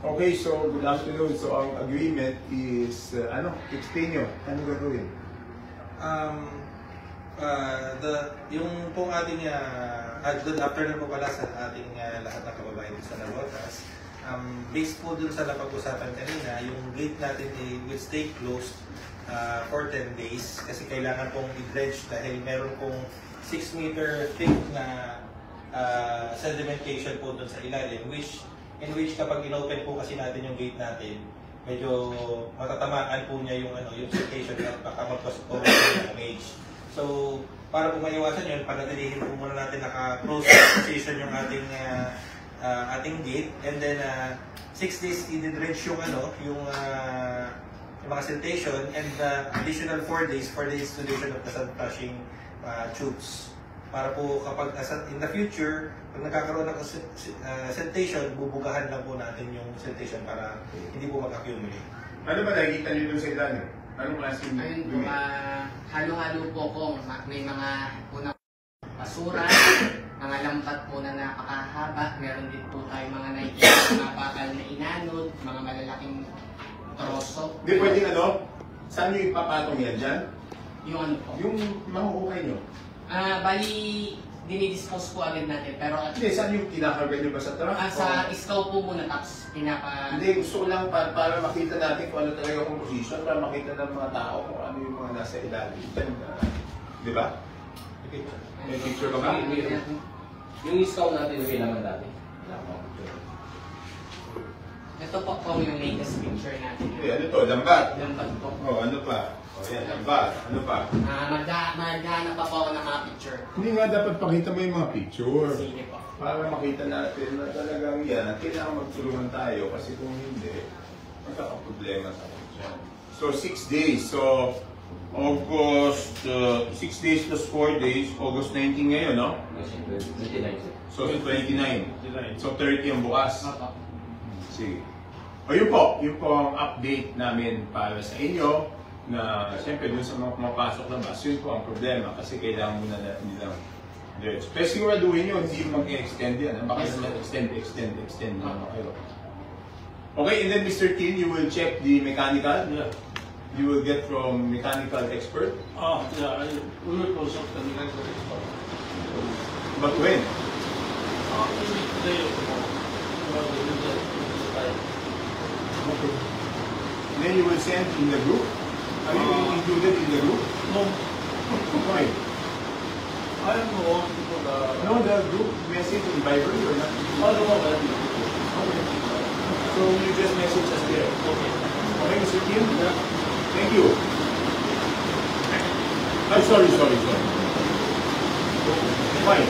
Okay, so good afternoon. So ang agreement is, explain nyo, ano gagawin? Yung pong ating, good afternoon po pala sa ating lahat ng kababayan sa Navotas. Based po dun sa napag-usapan kanina, yung gate natin will stay closed for 10 days kasi kailangan pong i-dredge dahil meron pong 6 meter thick na sedimentation po dun sa ilalim, in which kapag in-open po kasi natin yung gate natin, medyo matatamaan po niya yung sedimentation at baka mag-cause po ng damage. So, para po maiwasan yun, panatilihin po muna natin naka-close position yung ating gate, and then 6 days i-dredge yung mga siltation, and additional 4 days for the installation of the sand flushing tubes. Para po kapag in the future, pag nagkakaroon ng siltation, bubugahan lang po natin yung siltation para hindi po mag-accumulate. Ano ba nakikita nyo dun sa ilalim? Anong klaseng ayun po, halo-halo po kung may mga unang basura, mga lambat po na napakahaba. Meron din po tayo mga nakikita mga bakal na inanod, mga malalaking troso. Hindi pwedeng saan nyo ipapatong yan dyan? Yung ano po? Yung mahuhukay nyo? Bali, dinidispose po agad natin. Pero hindi, saan yung kinakarga nyo ba sa truck? sa iskaw po muna, tapos Hindi, gusto ko lang para makita natin kung ano talaga composition, para makita ng mga tao kung ano yung mga nasa ilalim. Di ba? May picture ka ba? Yung iskaw natin, kailangan natin. ito po yung latest picture natin. Ano to? Lambat? Lambat po. Ano pa? Yan, lambat. Ano pa? Maghanap pa po ako ng mga picture. Hindi nga dapat pakita mo yung mga picture. Sige po. Para makita natin na talagang yan, kailangan magtulungan tayo kasi kung hindi, magkakaproblema tayo dyan. So, 6 days. So, August, 6 days plus 4 days, August 19 ngayon, no? 29. So, 29. So, 30 ang bukas. Sige. O yun po ang update namin para sa inyo na siyempre dun sa mga pumapasok na bus, yun po ang problema kasi kailangan muna natin nilang dredge. Pero siguraduhin nyo, hindi mag-extend yan. Baka naman extend naman kayo. Okay, and then Mr. Tin, you will check the mechanical. Yeah. You will get from mechanical expert. Yeah, I will consult the mechanical expert. But when? Maybe today or tomorrow. Okay. And then you will send in the group? Are you included in the group? No. Why? I don't know people No, the group message in Viber, you're not included. I don't know that. Okay. So you just message us there. Okay. Okay, Mr. Kim? Yeah. Thank you. Sorry. Why?